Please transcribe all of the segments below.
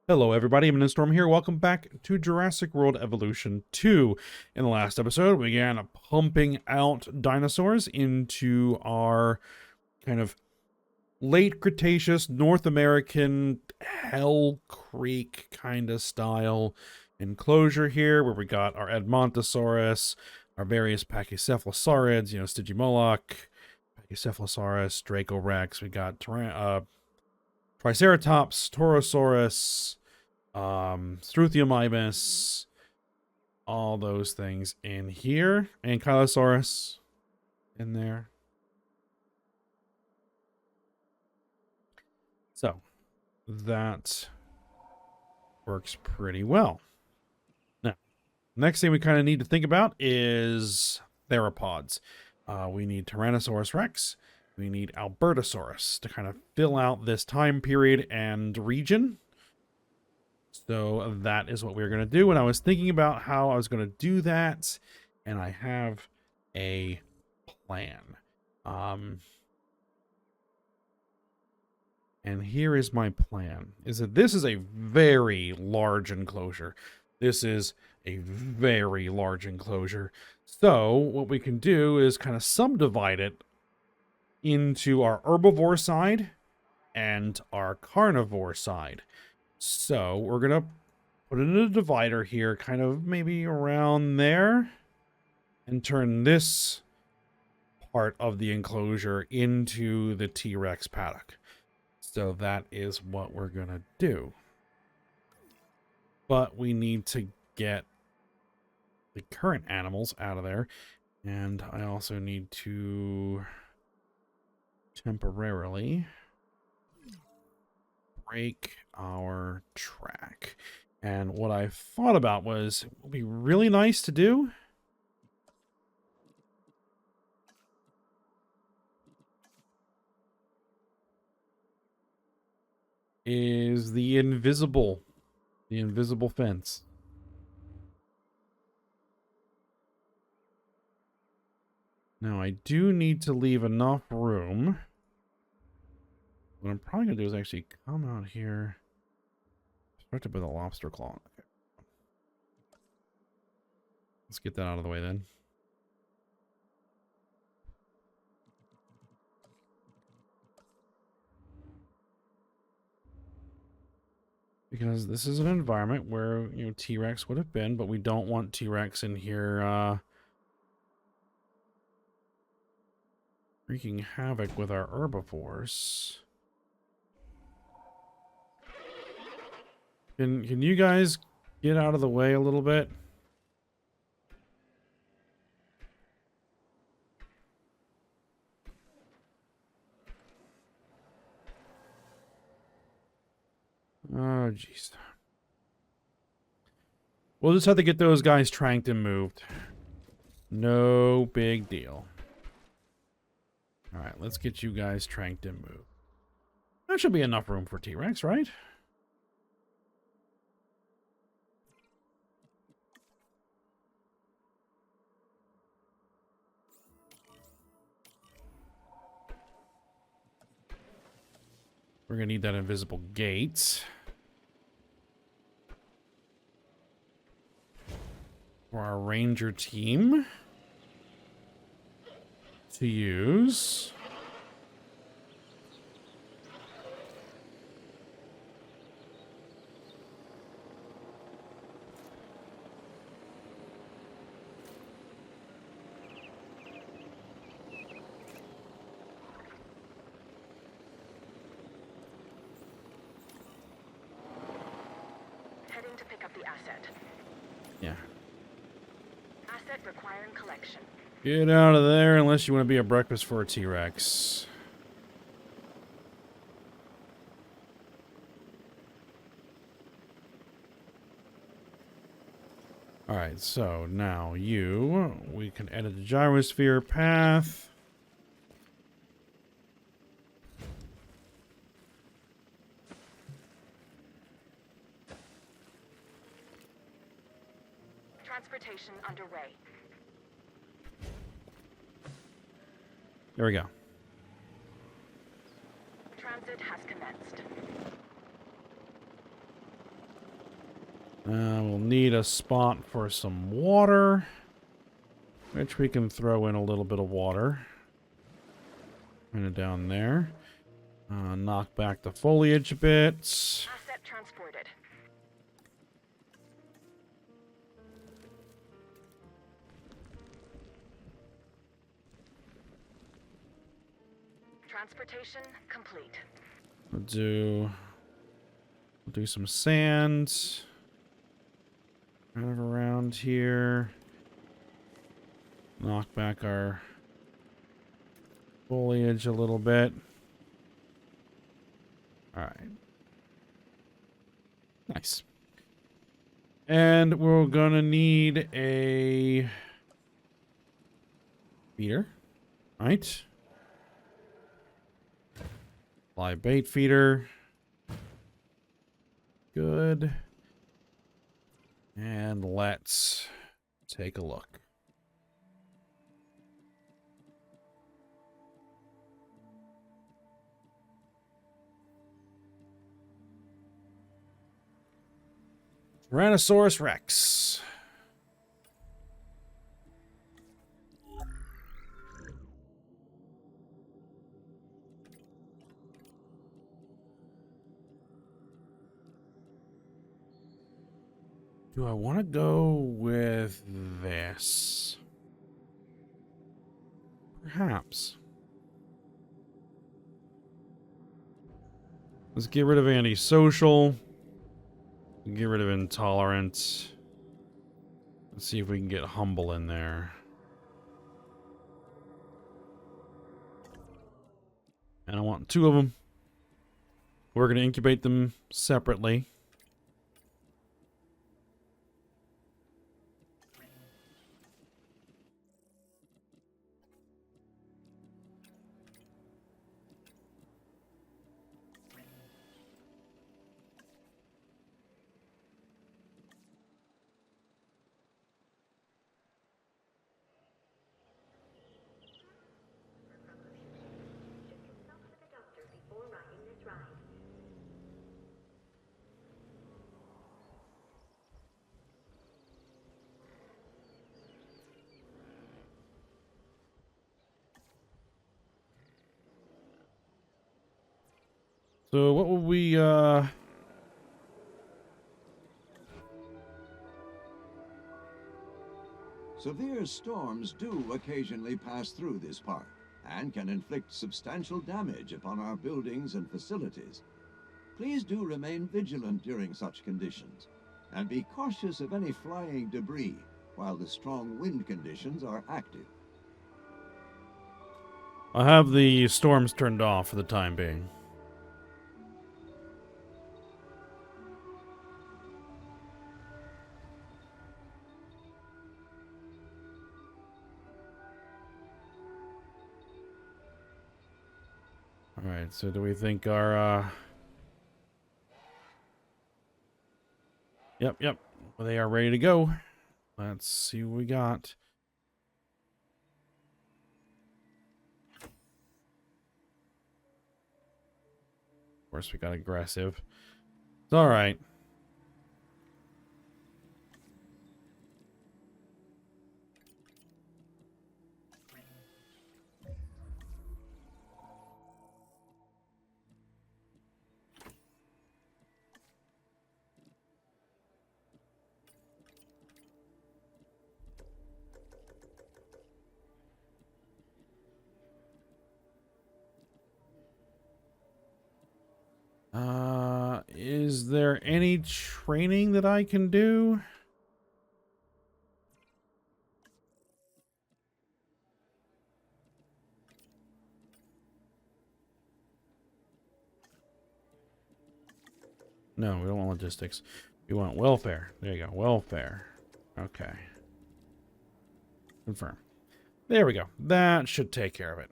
Hello everybody, I'm Storm here. Welcome back to Jurassic World Evolution 2. In the last episode, we began pumping out dinosaurs into our kind of late Cretaceous North American Hell Creek kind of style enclosure here, where we got our Albertosaurus, our various Pachycephalosaurids, Stygimoloch, Pachycephalosaurus, Dracorex. We got Triceratops, Torosaurus, Struthiomimus, all those things in here. Ankylosaurus in there. So that works pretty well. Now, next thing we kind of need to think about is theropods. We need Tyrannosaurus Rex. We need Albertosaurus to kind of fill out this time period and region. So that is what we're going to do. And I was thinking about how I was going to do that, and I have a plan. And here is my plan, is that this is a very large enclosure. This is a very large enclosure. So what we can do is kind of subdivide it into our herbivore side and our carnivore side. So we're going to put it in a divider here, kind of maybe around there, and turn this part of the enclosure into the T-Rex paddock. So that is what we're going to do. But we need to get the current animals out of there. And I also need to temporarily break our track. And what I thought about was, it would be really nice to do is the invisible fence. Now I do need to leave enough room. What I'm probably going to do is actually come out here. Start to put a lobster claw. Okay. Let's get that out of the way then. Because this is an environment where, T-Rex would have been, but we don't want T-Rex in here wreaking havoc with our herbivores. Can you guys get out of the way a little bit? Oh, jeez. We'll just have to get those guys tranked and moved. No big deal. Alright, let's get you guys tranked and moved. That should be enough room for T-Rex, right? We're going to need that invisible gate for our ranger team to use. Heading to pick up the asset. Yeah. Asset requiring collection. Get out of there unless you want to be a breakfast for a T-Rex. Alright, so now we can edit the gyrosphere path. Transportation underway. There we go. Transit has commenced. We'll need a spot for some water, which we can throw in a little bit of water. Kind of down there. Knock back the foliage a bit. Asset transported. Transportation complete. We'll do some sand. Kind of around here. Knock back our foliage a little bit. Alright. Nice. And we're gonna need a feeder. Right? Live bait feeder. Good. And let's take a look. Tyrannosaurus Rex. Do I want to go with this? Perhaps. Let's get rid of antisocial. Get rid of intolerant. Let's see if we can get humble in there. And I want 2 of them. We're going to incubate them separately. So what will we, Severe storms do occasionally pass through this park and can inflict substantial damage upon our buildings and facilities. Please do remain vigilant during such conditions and be cautious of any flying debris while the strong wind conditions are active. I'll have the storms turned off for the time being. Alright, so do we think our, Yep. Well, they are ready to go. Let's see what we got. Of course, we got aggressive. It's alright. Is there any training that I can do? No, we don't want logistics. We want welfare. There you go. Welfare. Okay. Confirm. There we go. That should take care of it.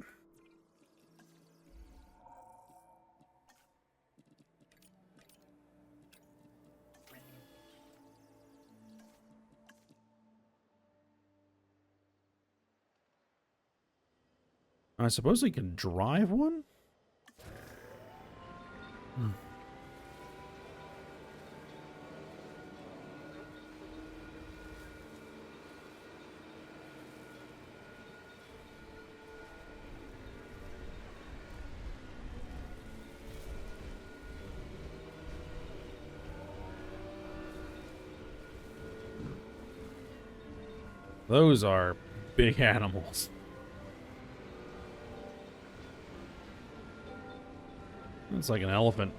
I suppose we can drive one? Those are big animals. It's like an elephant.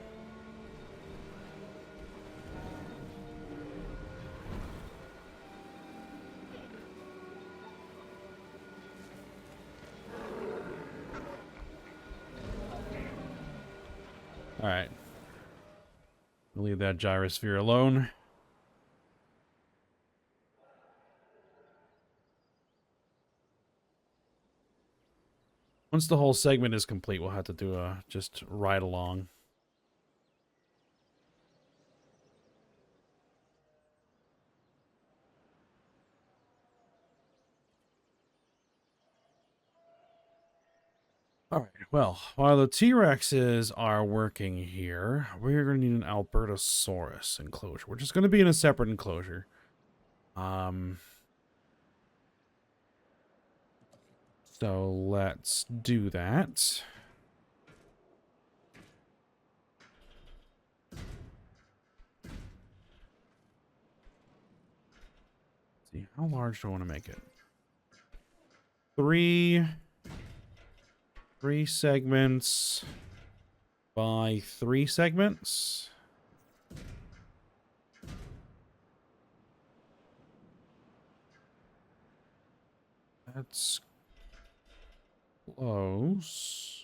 All right. We'll leave that gyrosphere alone. Once the whole segment is complete, we'll have to do a just ride along. All right, well, while the T-Rexes are working here, we're going to need an Albertosaurus enclosure, which is going to be in a separate enclosure. So let's do that. Let's see, how large do I want to make it? Three segments by 3 segments. That's close.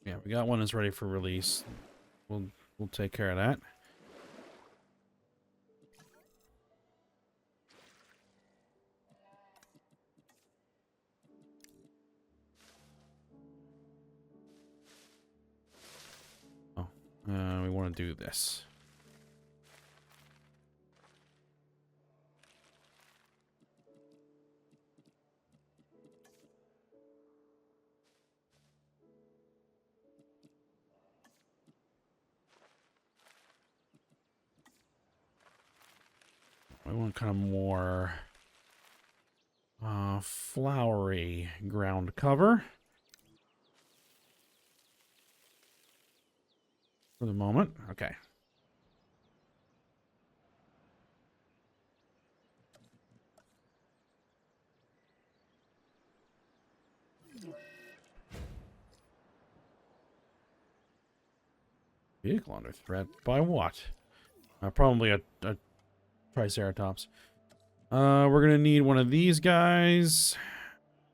Yeah, we got one that's ready for release. We'll take care of that. Oh, we want to do this. We want kind of more flowery ground cover for the moment. Okay. Vehicle under threat by what? Probably a Triceratops. We're gonna need one of these guys.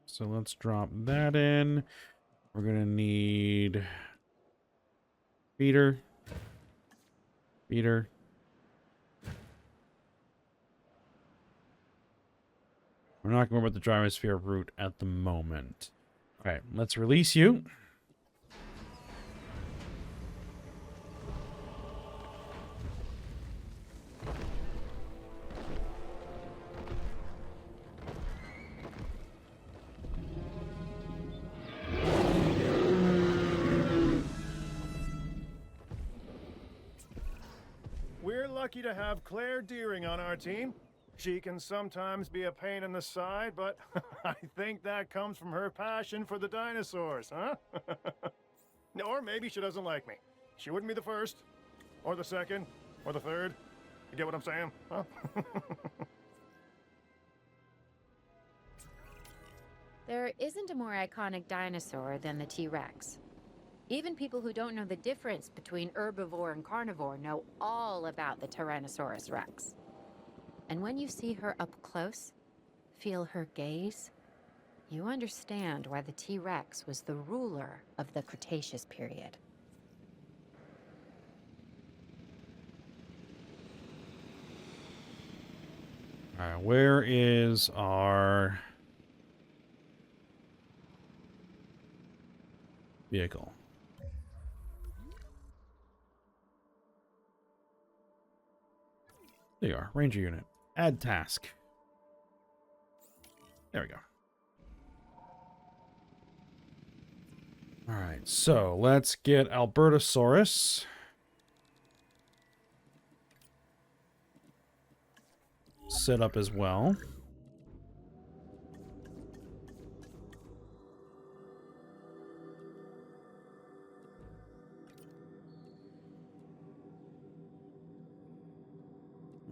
So let's drop that in. We're gonna need feeder. Feeder. We're not going with the gyrosphere route at the moment. All right, let's release you. We're lucky to have Claire Deering on our team. She can sometimes be a pain in the side, but I think that comes from her passion for the dinosaurs, huh? Or maybe she doesn't like me. She wouldn't be the first, or the second, or the third. You get what I'm saying, huh? There isn't a more iconic dinosaur than the T-Rex. Even people who don't know the difference between herbivore and carnivore know all about the Tyrannosaurus Rex. And when you see her up close, feel her gaze, you understand why the T-Rex was the ruler of the Cretaceous period. All right, where is our vehicle? There you are, Ranger unit. Add task. There we go. All right, so let's get Albertosaurus. set up as well.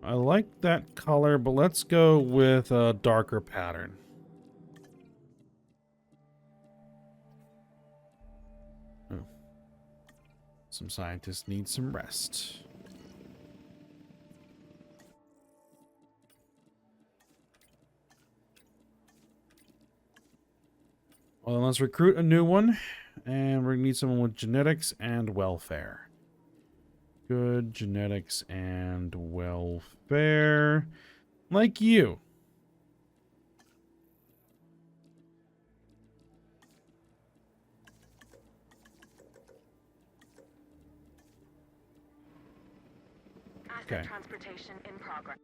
I like that color, but let's go with a darker pattern. Oh. Some scientists need some rest. Well, then let's recruit a new one. And we're going to need someone with genetics and welfare. Good genetics and welfare. Like you. Asset Okay. transportation in progress.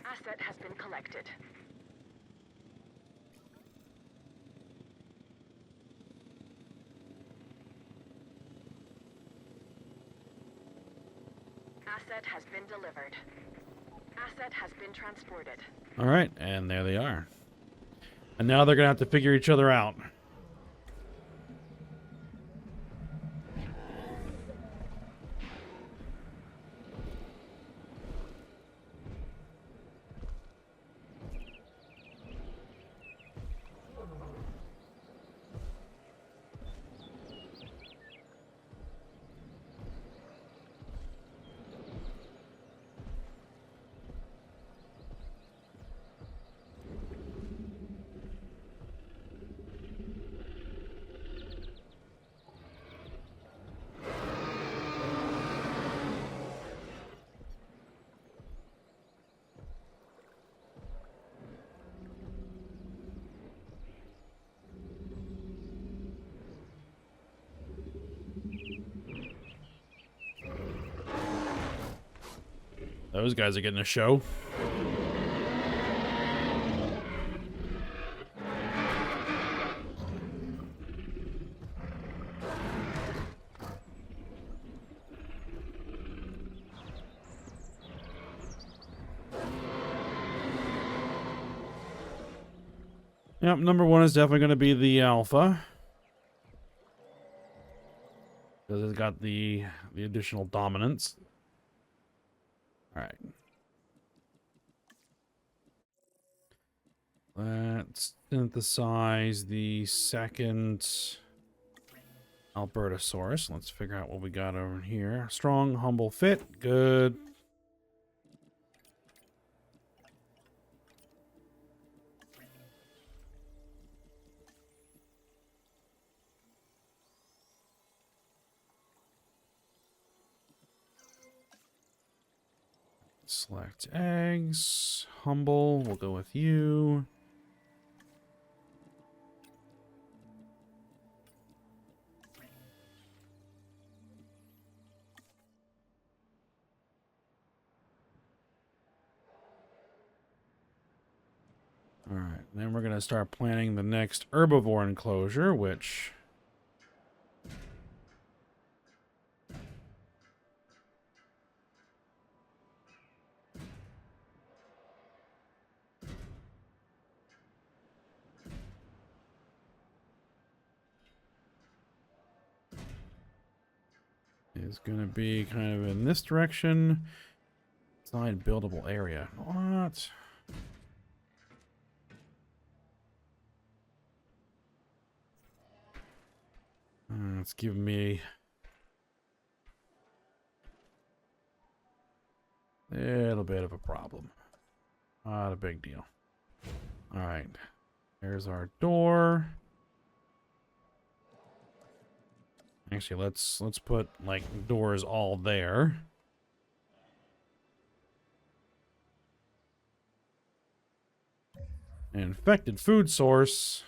Asset has been collected. Asset has been delivered. Asset has been transported. All right, and there they are. And now they're going to have to figure each other out. Those guys are getting a show. Yep, number one is definitely going to be the alpha. Because it's got the additional dominance. All right. Let's synthesize the second Albertosaurus. Let's figure out what we got over here. Strong, humble, fit. Good. Select eggs. Humble. We'll go with you. All right. Then we're going to start planning the next herbivore enclosure, which... is going to be kind of in this direction. Side buildable area. What? It's giving me a little bit of a problem. Not a big deal. All right. There's our door. Actually, let's put like doors all there. Infected food source.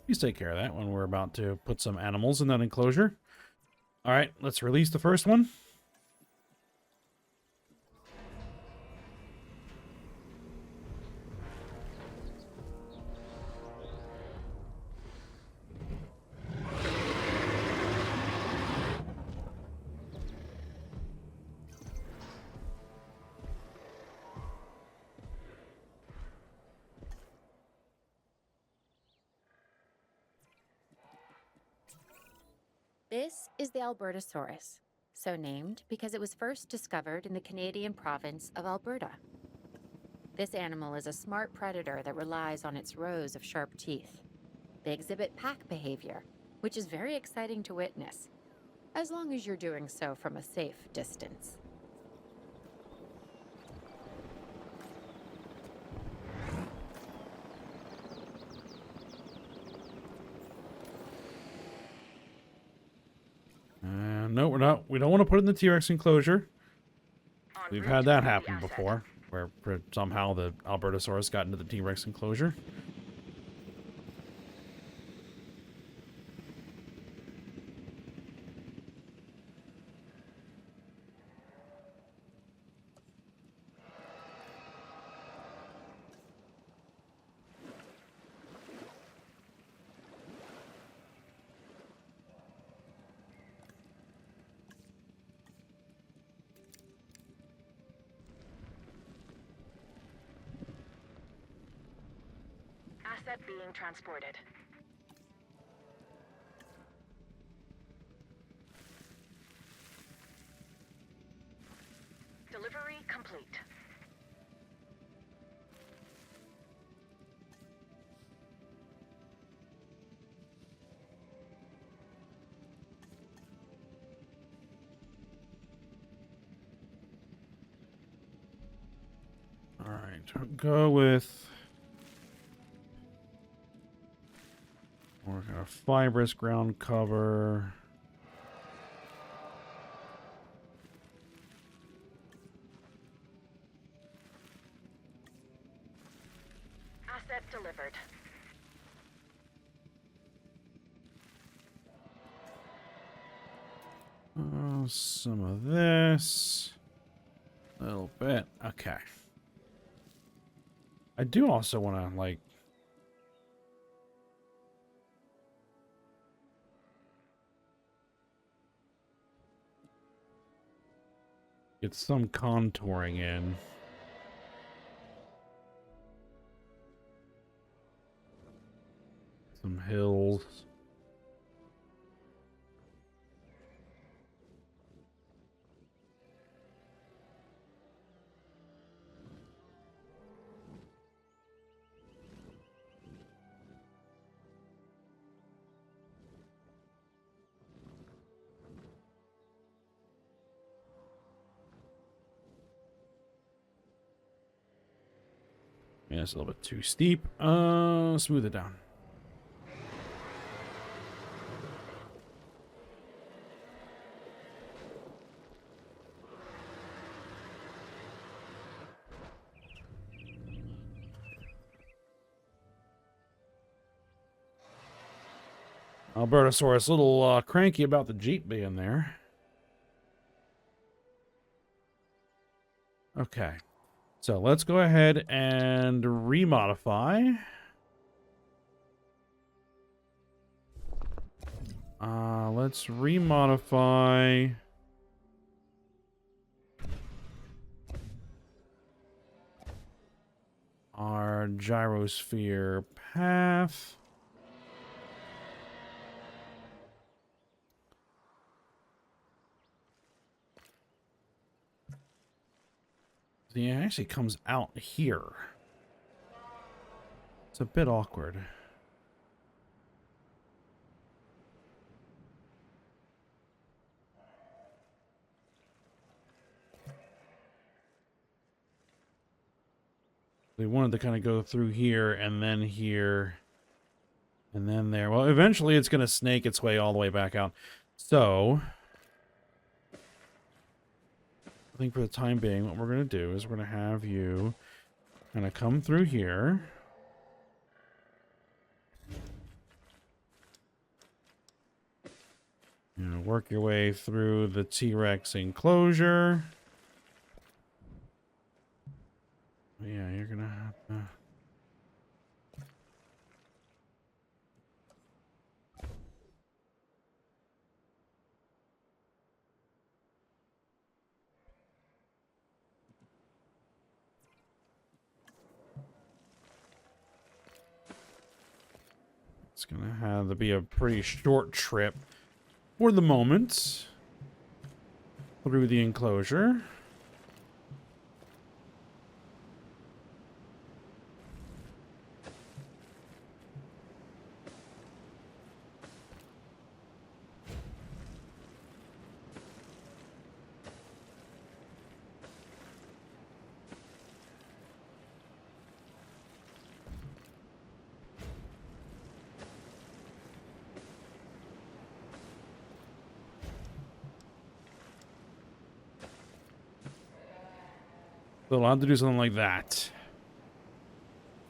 Please take care of that when we're about to put some animals in that enclosure. All right, let's release the first one. This is the Albertosaurus, so named because it was first discovered in the Canadian province of Alberta. This animal is a smart predator that relies on its rows of sharp teeth. They exhibit pack behavior, which is very exciting to witness, as long as you're doing so from a safe distance. No, we're not. We don't want to put it in the T-Rex enclosure. En We've route had to that the happen asset. before, where somehow the Albertosaurus got into the T-Rex enclosure. Asset being transported. Delivery complete. All right, go with more kind of fibrous ground cover. Asset delivered. Some of this. A little bit. Okay. I do also want to, like... get some contouring in. Some hills. Yeah, it's a little bit too steep. Smooth it down. Albertosaurus, a little cranky about the Jeep being there. Okay. So let's go ahead and remodify. Let's remodify our gyrosphere path. It actually comes out here. It's a bit awkward. We wanted to kind of go through here and then here and then there. Well, eventually it's going to snake its way all the way back out. So I think for the time being, what we're going to do is we're going to have you kind of come through here. You know, work your way through the T-Rex enclosure. Yeah, you're going to have to... It's going to have to be a pretty short trip for the moment through the enclosure. So I'll have to do something like that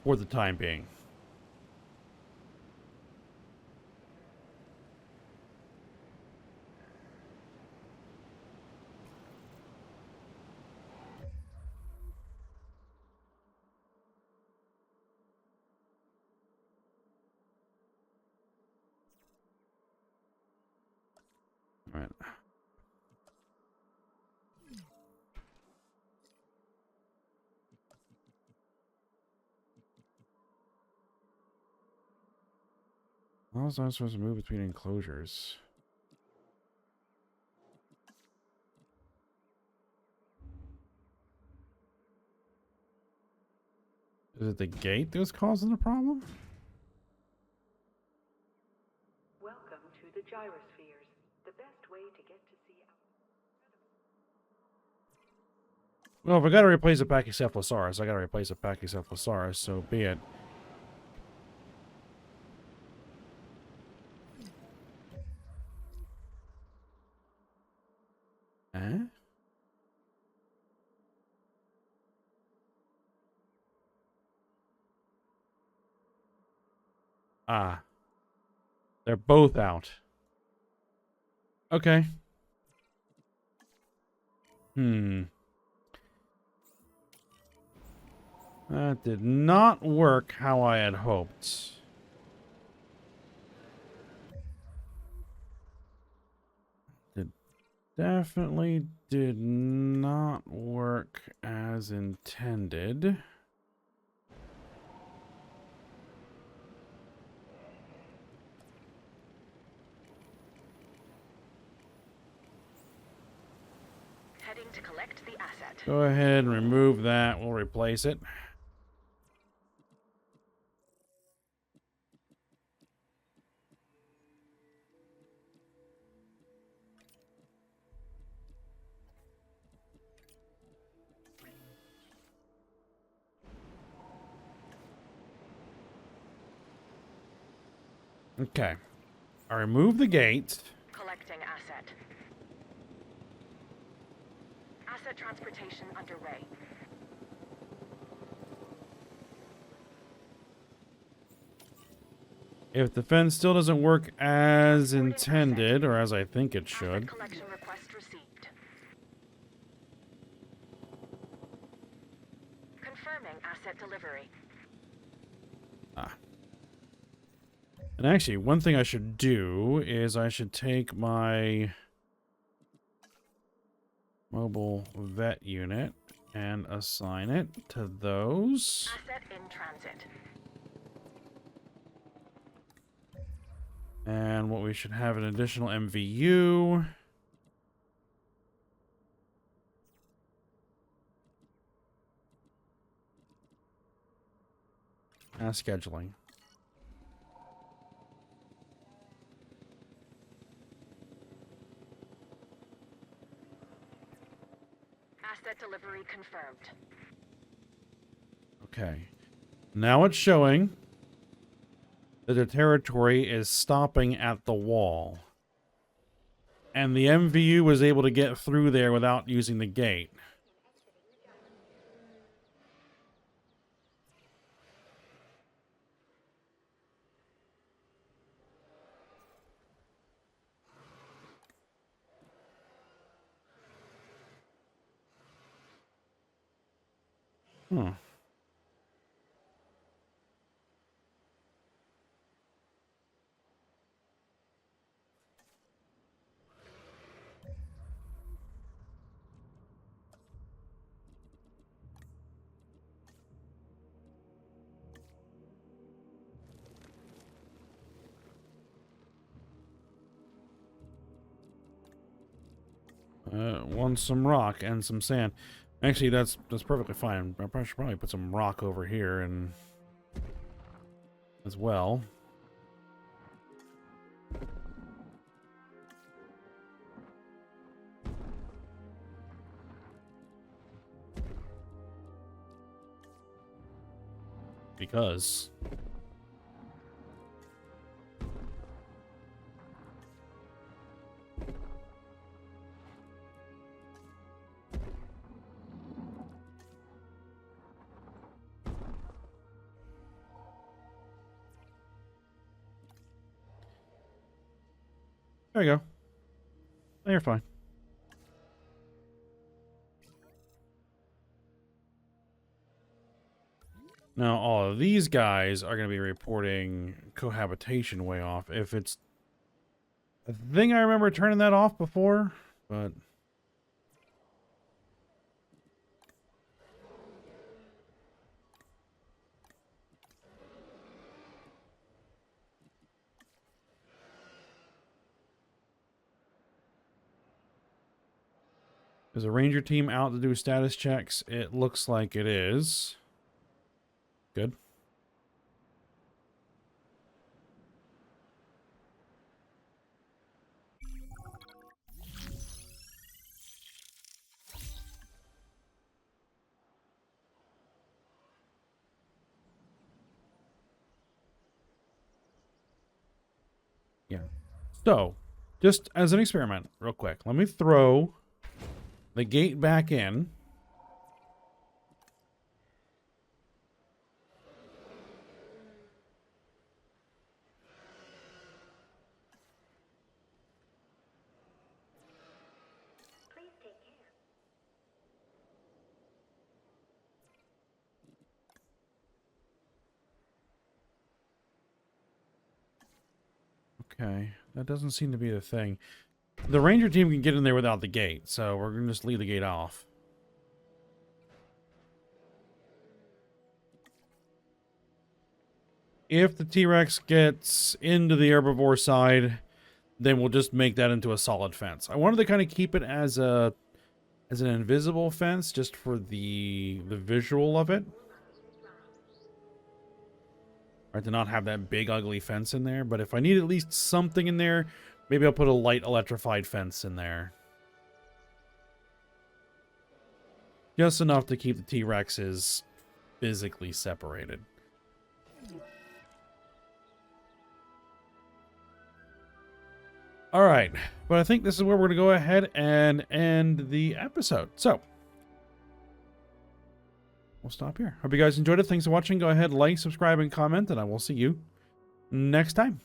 for the time being. All right. How was I supposed to move between enclosures? Is it the gate that was causing the problem? Welcome to the gyrospheres, the best way to get to see. Well, if I gotta replace a Pachycephalosaurus, I gotta replace a Pachycephalosaurus, so be it. Eh? Ah. They're both out. Okay. That did not work how I had hoped. It definitely did not work as intended. Heading to collect the asset. Go ahead and remove that. We'll replace it. Okay. I remove the gate. Collecting asset. Asset transportation underway. If the fence still doesn't work as intended, or as I think it Asset should, collection request received. Confirming asset delivery. and actually, one thing I should do is I should take my mobile vet unit and assign it to those. Asset in transit. And what we should have an additional MVU. Scheduling. Asset delivery confirmed. Okay. Now it's showing that the territory is stopping at the wall. And the MVU was able to get through there without using the gate. Huh. Want some rock and some sand. Actually, that's perfectly fine. I should probably put some rock over here and as well. Because there you go. You're fine. Now, all of these guys are going to be reporting cohabitation way off. If it's... I think I remember turning that off before, but... Is a ranger team out to do status checks? It looks like it is. Good. Yeah. So, just as an experiment, real quick, let me throw the gate back in. Okay, that doesn't seem to be the thing. The ranger team can get in there without the gate, so we're going to just leave the gate off. If the T-Rex gets into the herbivore side, then we'll just make that into a solid fence. I wanted to kind of keep it as an invisible fence, just for the visual of it. Right, to not have that big ugly fence in there, but if I need at least something in there, maybe I'll put a light electrified fence in there. Just enough to keep the T-Rexes physically separated. Alright, but I think this is where we're going to go ahead and end the episode. So, we'll stop here. Hope you guys enjoyed it. Thanks for watching. Go ahead, like, subscribe, and comment, and I will see you next time.